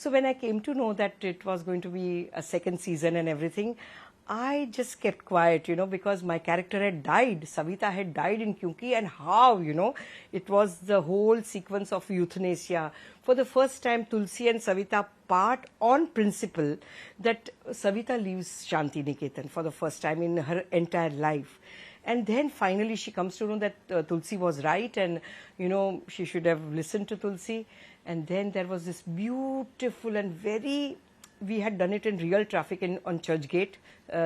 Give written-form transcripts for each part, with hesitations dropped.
So when I came to know that it was going to be a second season and everything, I just kept quiet, because my character had died. Savita had died in Kyunki, and how, it was the whole sequence of euthanasia. For the first time, Tulsi and Savita part on principle that Savita leaves Shanti Niketan for the first time in her entire life. And then finally she comes to know that Tulsi was right, and, she should have listened to Tulsi. And then there was this beautiful and we had done it in real traffic on Churchgate,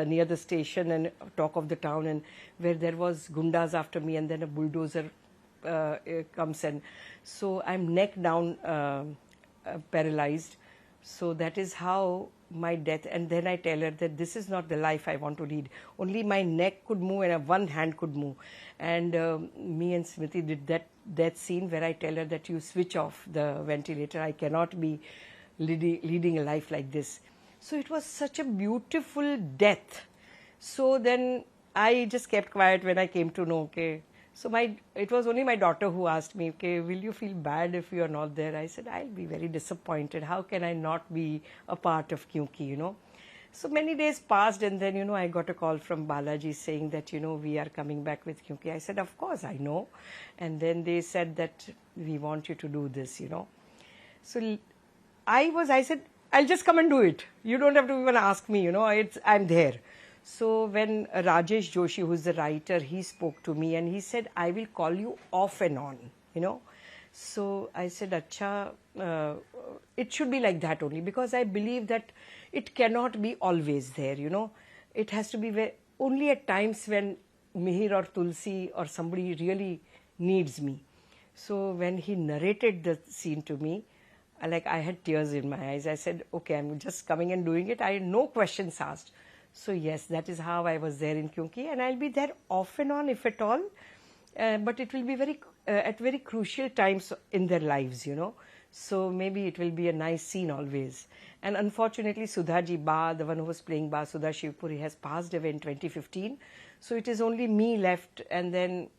near the station and talk of the town, and where there was gundas after me, and then a bulldozer comes, and so I'm neck down, paralyzed. So that is how my death, and then I tell her that this is not the life I want to lead. Only my neck could move and one hand could move. And me and Smriti did that scene where I tell her that you switch off the ventilator. I cannot be leading a life like this. So it was such a beautiful death. So then I just kept quiet when I came to know, okay. So it was only my daughter who asked me, okay, will you feel bad if you are not there? I said, I'll be very disappointed. How can I not be a part of Kyunki, So many days passed, and then, I got a call from Balaji saying that, we are coming back with Kyunki. I said, of course, I know. And then they said that we want you to do this, So I said, I'll just come and do it. You don't have to even ask me, I'm there. So when Rajesh Joshi, who's the writer, he spoke to me and he said, I will call you off and on, So I said, Acha, it should be like that only, because I believe that it cannot be always there, It has to be only at times when Mihir or Tulsi or somebody really needs me. So when he narrated the scene to me, I had tears in my eyes. I said, okay, I'm just coming and doing it. I had no questions asked. So yes, that is how I was there in Kyunki, and I'll be there off and on if at all. But it will be at very crucial times in their lives, So maybe it will be a nice scene always. And unfortunately, Sudhaji Ba, the one who was playing Ba, Sudha Shivpuri, has passed away in 2015. So it is only me left, and then,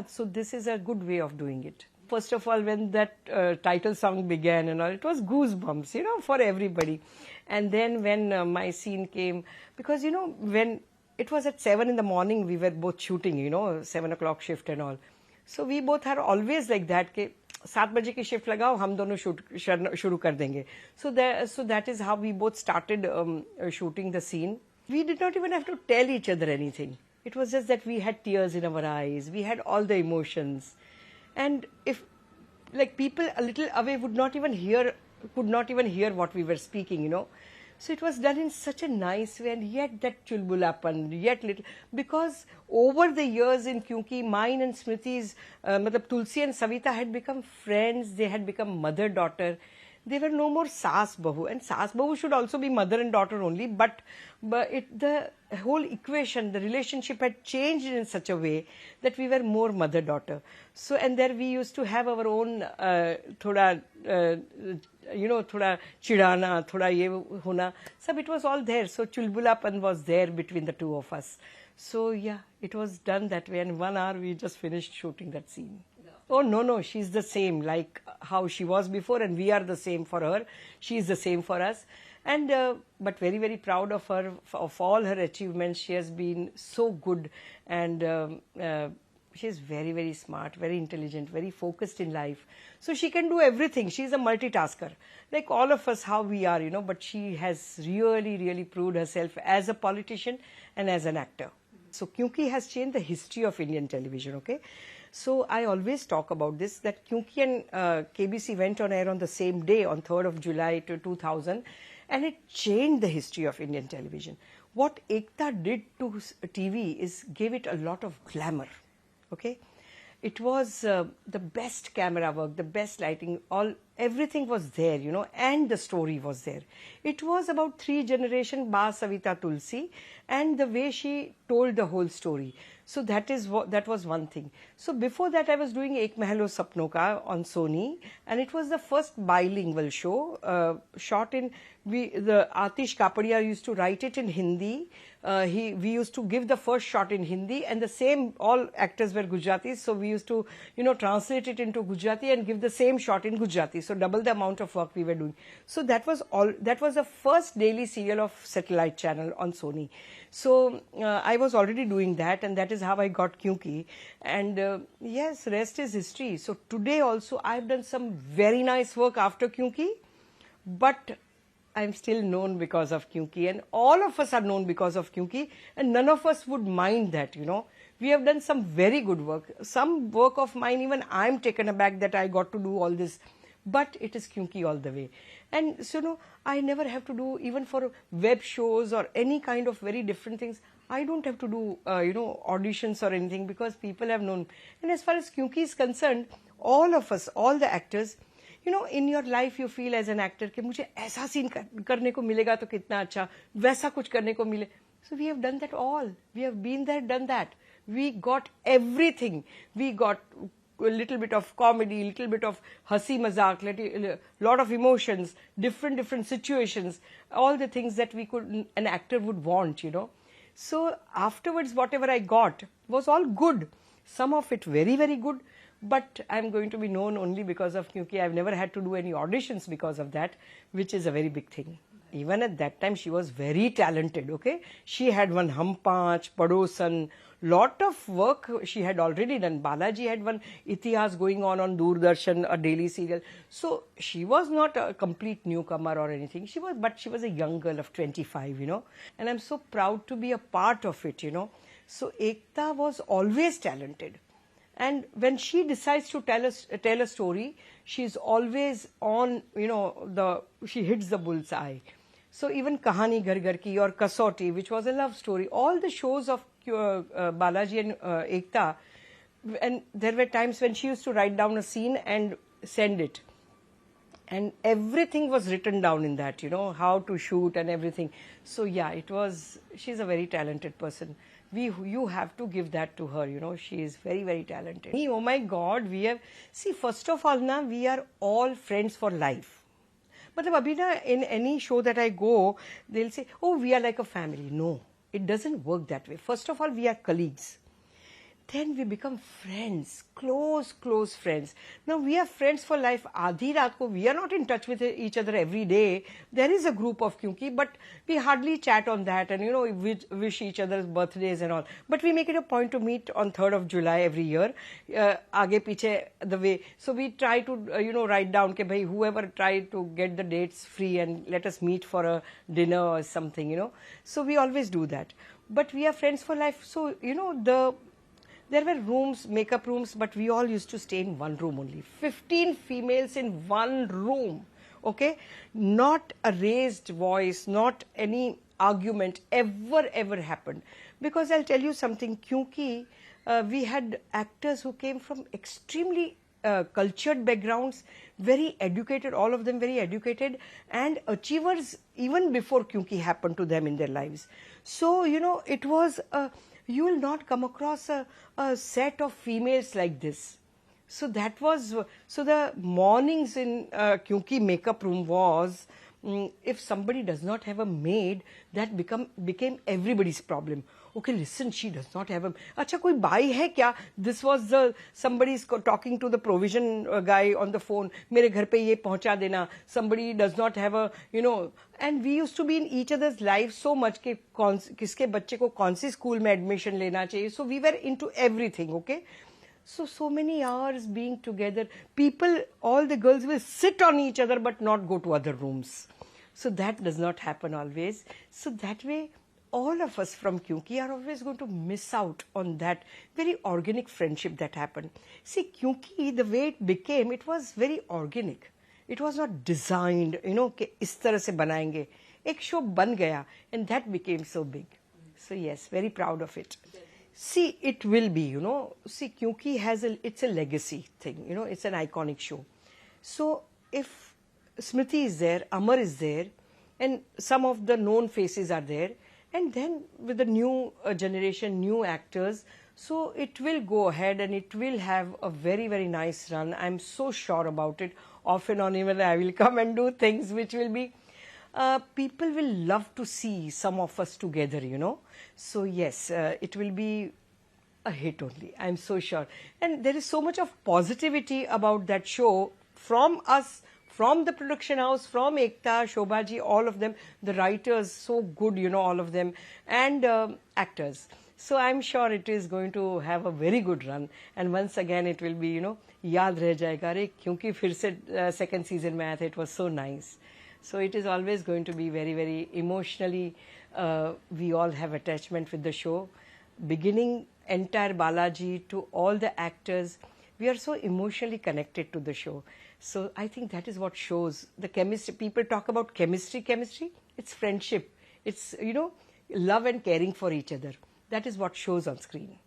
so this is a good way of doing it. First of all, when that title song began and all, it was goosebumps, for everybody. And then when my scene came, because, when it was at 7 in the morning, we were both shooting, 7 o'clock shift and all. So we both are always like that, ke 7 baje ki shift lagao, hum dono shuru kar denge. So that is how we both started shooting the scene. We did not even have to tell each other anything. It was just that we had tears in our eyes. We had all the emotions. And if, people a little away could not even hear what we were speaking, So it was done in such a nice way, and yet that chulbulapan, yet little, because over the years in Kyunki, mine and Smriti's, Tulsi and Savita had become friends, they had become mother-daughter. They were no more Saas Bahu, and Saas Bahu should also be mother and daughter only, but the whole equation, the relationship had changed in such a way that we were more mother-daughter. So, and there we used to have our own thoda chidana, thoda ye hona, sab it was all there. So chulbulapan was there between the two of us. So yeah, it was done that way, and 1 hour we just finished shooting that scene. Oh, no, she's the same, like how she was before, and we are the same for her. She's the same for us. And, but very, very proud of her, of all her achievements. She has been so good, and she's very, very smart, very intelligent, very focused in life. So she can do everything. She's a multitasker, like all of us, how we are, but she has really, really proved herself as a politician and as an actor. So Kyunki has changed the history of Indian television, okay? So I always talk about this, that Kyunki and KBC went on air on the same day, on 3rd of July 2000, and it changed the history of Indian television. What Ekta did to TV is gave it a lot of glamour, okay? It was the best camera work, the best lighting, everything was there, and the story was there. It was about 3 generations, Ba, Savita, Tulsi, and the way she told the whole story. So that was one thing. So before that, I was doing Ek Mahal Ho Sapno Ka on Sony, and it was the first bilingual show, shot in, the Atish Kapadia used to write it in Hindi. We used to give the first shot in Hindi, and the same, all actors were Gujaratis, so we used to, translate it into Gujarati and give the same shot in Gujarati. so double the amount of work we were doing. So that was the first daily serial of satellite channel on Sony. So I was already doing that, and that is how I got Kyunki. And yes, rest is history. So today also I've done some very nice work after Kyunki, but I'm still known because of Kyunki, and all of us are known because of Kyunki, and none of us would mind that, We have done some very good work. Some work of mine, even I'm taken aback that I got to do all this, but it is Kyunki all the way. And so, I never have to do, even for web shows or any kind of very different things, I don't have to do, auditions or anything, because people have known. And as far as Kyunki is concerned, all of us, all the actors, in your life you feel as an actor कि मुझे ऐसा scene करने को मिलेगा तो कितना अच्छा, वैसा कुछ करने को मिले. So we have done that all. We have been there, done that. We got everything. We got a little bit of comedy, little bit of hasi mazak, lot of emotions, different situations, all the things that an actor would want, So afterwards, whatever I got was all good. Some of it very, very good. But I'm going to be known only because of Kyunki. I've never had to do any auditions because of that, which is a very big thing. Even at that time, she was very talented, okay? She had one Hum Paanch, Padosan, lot of work she had already done. Balaji had one Itihas going on Doordarshan, a daily serial. So she was not a complete newcomer or anything. But she was a young girl of 25, And I'm so proud to be a part of it, So Ekta was always talented. And when she decides to tell a story, she's always on, she hits the bullseye. So even Kahani Ghar Ghar Ki or Kasauti, which was a love story, all the shows of Balaji and Ekta, and there were times when she used to write down a scene and send it. And everything was written down in that, how to shoot and everything. So yeah, she's a very talented person. You have to give that to her, she is very, very talented. Oh my God, first of all, we are all friends for life. But in any show that I go, they'll say, oh, we are like a family. No, it doesn't work that way. First of all, we are colleagues. Then we become friends, close friends. Now we are friends for life. Aadhi raat ko, we are not in touch with each other every day. There is a group of Kyunki, but we hardly chat on that and, we wish each other's birthdays and all. But we make it a point to meet on 3rd of July every year. Aage piche the way. So we try to, write down ke bhai, whoever tried to get the dates free and let us meet for a dinner or something, So we always do that. But we are friends for life. So, there were rooms, makeup rooms, but we all used to stay in one room only. 15 females in one room, okay? Not a raised voice, not any argument ever happened. Because I'll tell you something, Kyunki, we had actors who came from extremely cultured backgrounds, very educated, all of them very educated, and achievers even before Kyunki happened to them in their lives. So, it was you will not come across a set of females like this. So that was, so the mornings in Kyunki makeup room was, if somebody does not have a maid, that became everybody's problem. Okay, listen, she does not have a, acha koi bai hai kya? This was somebody's talking to the provision guy on the phone, mere ghar pe ye pahuncha dena. Somebody does not have a, and we used to be in each other's lives so much ke kiske bacche ko kaun si school mein admission lena chahiye. So we were into everything, okay? So many hours being together. People, all the girls will sit on each other but not go to other rooms. So that does not happen always. So that way, all of us from Kyunki are always going to miss out on that very organic friendship that happened. See, Kyunki, the way it became, it was very organic. It was not designed, कि इस तरह से बनाएंगे. एक show बन गया, and that became so big. So yes, very proud of it. See, it will be, see, Kyunki it's a legacy thing, it's an iconic show. So if Smriti is there, Amar is there, and some of the known faces are there, and then with the new generation, new actors, so it will go ahead and it will have a very, very nice run. I'm so sure about it. Off and on, even I will come and do things which will be, people will love to see some of us together, So yes, it will be a hit only, I'm so sure. And there is so much of positivity about that show from us from the production house, from Ekta, Shobhaji, all of them, the writers, so good, you know, all of them, and actors. So I'm sure it is going to have a very good run. And once again, it will be, you know, याद रह जाएगा रे क्योंकि फिर से second season में आया था, it was so nice. So it is always going to be very, very emotionally, we all have attachment with the show. Beginning entire Balaji to all the actors, we are so emotionally connected to the show. So I think that is what shows the chemistry. People talk about chemistry. It's friendship. It's, you know, love and caring for each other. That is what shows on screen.